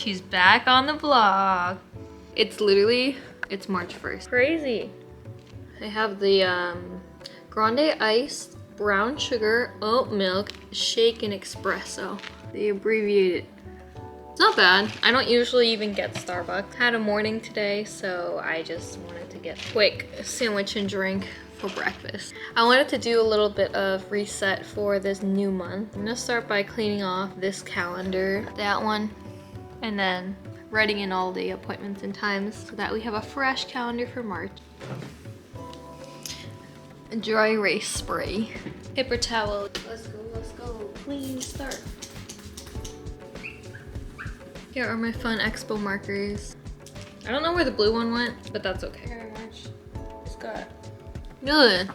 She's back on the vlog. It's March 1st. Crazy. I have the grande iced brown sugar oat milk shaken espresso. They abbreviate it. It's not bad. I don't usually even get Starbucks. Had a morning today, so I just wanted to get a quick sandwich and drink for breakfast. I wanted to do a little bit of reset for this new month. I'm gonna start by cleaning off this calendar, that one, and then writing in all the appointments and times so that we have a fresh calendar for March. A dry erase spray. Paper towel. Let's go. Clean start. Here are my fun expo markers. I don't know where the blue one went, but that's okay. Very much. It's got good.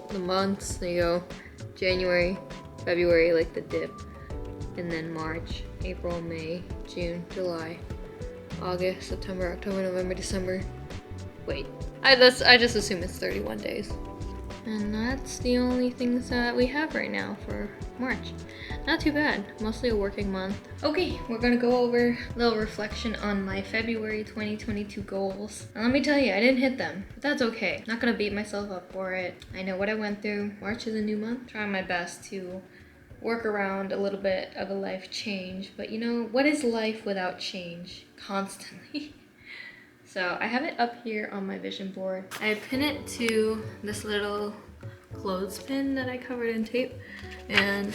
The months, there you go. January, February, like the dip. And then March, April, May, June, July, August, September, October, November, December. Wait, I just assume it's 31 days. And that's the only things that we have right now for March. Not too bad, mostly a working month. Okay, we're gonna go over a little reflection on my February 2022 goals. And let me tell you, I didn't hit them, but that's okay. Not gonna beat myself up for it. I know what I went through. March is a new month. Trying my best to work around a little bit of a life change. But you know, what is life without change? Constantly. So I have it up here on my vision board. I pin it to this little clothespin that I covered in tape, and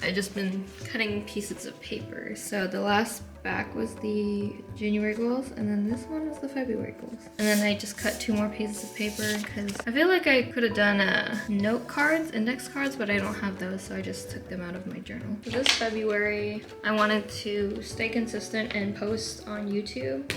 I just been cutting pieces of paper. So the last back was the January goals, and then this one was the February goals. And then I just cut 2 more pieces of paper because I feel like I could have done note cards, index cards, but I don't have those, so I just took them out of my journal. For this February, I wanted to stay consistent and post on YouTube,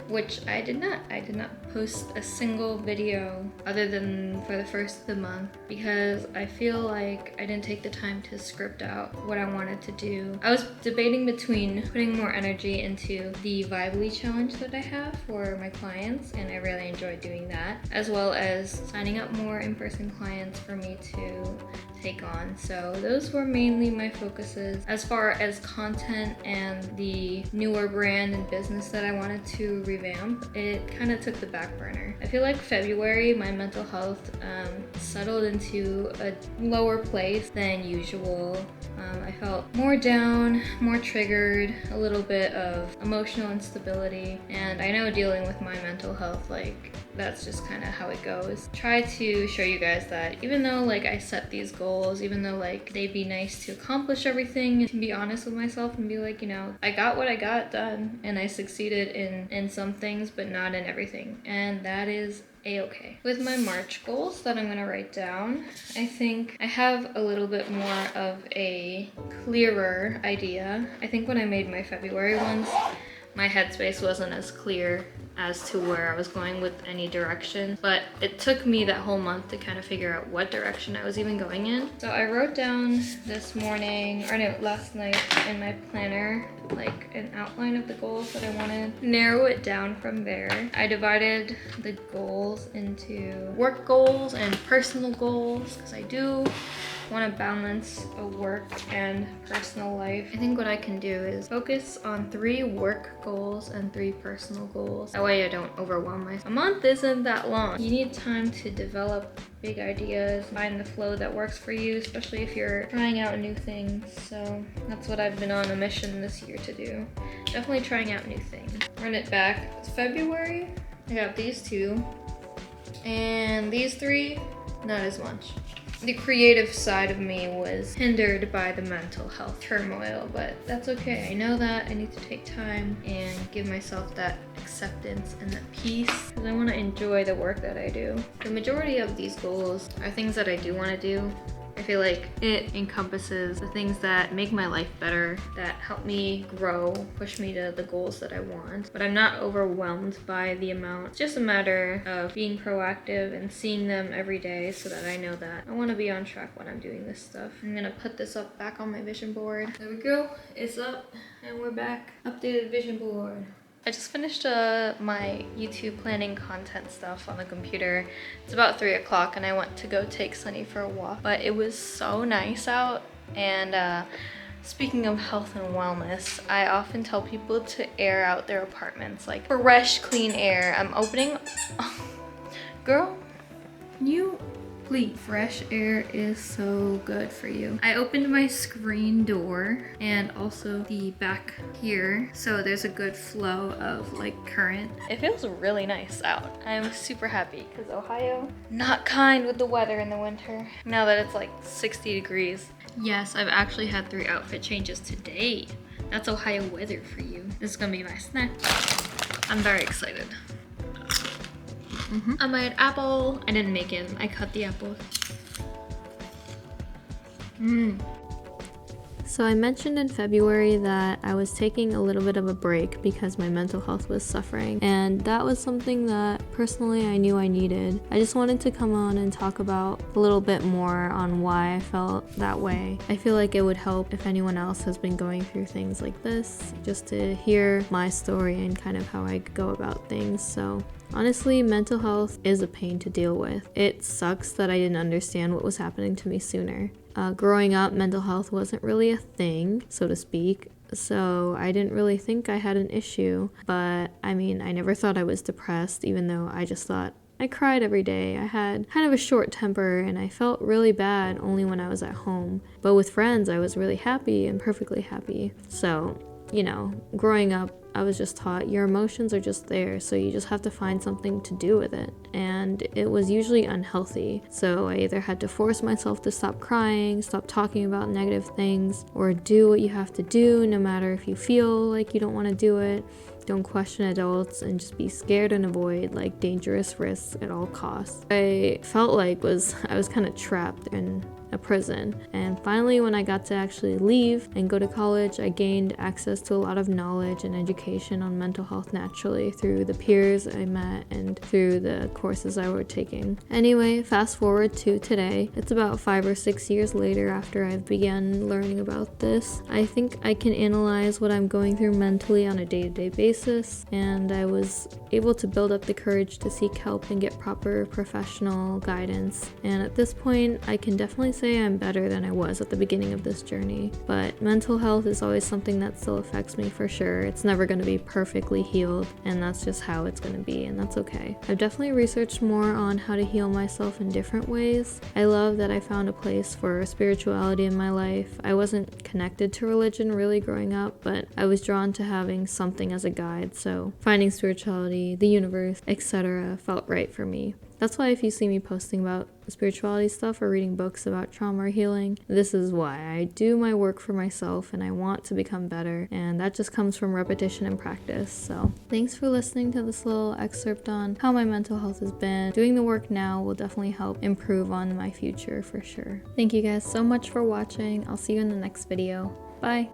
which I did not. I did not post a single video other than for the first of the month because I feel like I didn't take the time to script out what I wanted to do. I was debating between putting more energy into the Vibely challenge that I have for my clients, and I really enjoy doing that, as well as signing up more in-person clients for me to take on. So those were mainly my focuses. As far as content and the newer brand and business that I wanted to revamp, it kind of took the back burner. I feel like February, my mental health settled into a lower place than usual. I felt more down, more triggered, a little bit of emotional instability, and I know dealing with my mental health, like, that's just kind of how it goes. Try to show you guys that even though like I set these goals, even though like they'd be nice to accomplish everything, and to be honest with myself and be like, you know, I got what I got done and I succeeded in some things but not in everything, and that is a-okay. With my March goals that I'm gonna write down, I think I have a little bit more of a clearer idea. I think when I made my February ones, my headspace wasn't as clear as to where I was going with any direction, but it took me that whole month to kind of figure out what direction I was even going in. So I wrote down this morning, or no, last night in my planner, like an outline of the goals that I wanted. Narrow it down from there. I divided the goals into work goals and personal goals, because I do want to balance a work and personal life. I think what I can do is focus on 3 work goals and 3 personal goals. That way I don't overwhelm myself. A month isn't that long. You need time to develop big ideas, find the flow that works for you, especially if you're trying out new things. So that's what I've been on a mission this year to do. Definitely trying out new things. Run it back. It's February. I got these 2. And these 3, not as much. The creative side of me was hindered by the mental health turmoil, but that's okay. I know that I need to take time and give myself that acceptance and that peace, because I want to enjoy the work that I do. The majority of these goals are things that I do want to do. I feel like it encompasses the things that make my life better, that help me grow, push me to the goals that I want. But I'm not overwhelmed by the amount. It's just a matter of being proactive and seeing them every day so that I know that I want to be on track when I'm doing this stuff. I'm gonna put this up back on my vision board. There we go. It's up and we're back. Updated vision board. I just finished my YouTube planning content stuff on the computer. It's about 3 o'clock and I went to go take Sunny for a walk. But it was so nice out, and Speaking of health and wellness, I often tell people to air out their apartments, like fresh, clean air. I'm opening, girl, you please. Fresh air is so good for you. I opened my screen door and also the back here, so there's a good flow of like current. It feels really nice out. I'm super happy because Ohio, not kind with the weather in the winter. Now that it's like 60 degrees. Yes, I've actually had 3 outfit changes today. That's Ohio weather for you. This is gonna be my snack. I'm very excited. I made apple. I didn't make it. I cut the apple. So I mentioned in February that I was taking a little bit of a break because my mental health was suffering, and that was something that personally I knew I needed. I just wanted to come on and talk about a little bit more on why I felt that way. I feel like it would help if anyone else has been going through things like this, just to hear my story and kind of how I go about things. So honestly, mental health is a pain to deal with. It sucks that I didn't understand what was happening to me sooner. Growing up, mental health wasn't really a thing, so to speak, so I didn't really think I had an issue. But I mean, I never thought I was depressed, even though I just thought I cried every day. I had kind of a short temper and I felt really bad only when I was at home. But with friends, I was really happy and perfectly happy. So, you know, growing up, I was just taught your emotions are just there, so you just have to find something to do with it. And it was usually unhealthy. So I either had to force myself to stop crying, stop talking about negative things, or do what you have to do no matter if you feel like you don't want to do it. Don't question adults and just be scared and avoid like dangerous risks at all costs. I felt like I was kind of trapped in a prison. And finally, when I got to actually leave and go to college, I gained access to a lot of knowledge and education on mental health naturally through the peers I met and through the courses I were taking. Anyway, fast forward to today. It's about 5 or 6 years later after I've begun learning about this. I think I can analyze what I'm going through mentally on a day-to-day basis, and I was able to build up the courage to seek help and get proper professional guidance. And at this point, I can definitely say I'm better than I was at the beginning of this journey, but mental health is always something that still affects me for sure. It's never going to be perfectly healed, and that's just how it's going to be, and that's okay. I've definitely researched more on how to heal myself in different ways. I love that I found a place for spirituality in my life. I wasn't connected to religion really growing up, but I was drawn to having something as a guide, so finding spirituality, the universe, etc. felt right for me. That's why if you see me posting about spirituality stuff or reading books about trauma or healing, this is why. I do my work for myself and I want to become better, and that just comes from repetition and practice. So thanks for listening to this little excerpt on how my mental health has been. Doing the work now will definitely help improve on my future for sure. Thank you guys so much for watching. I'll see you in the next video. Bye!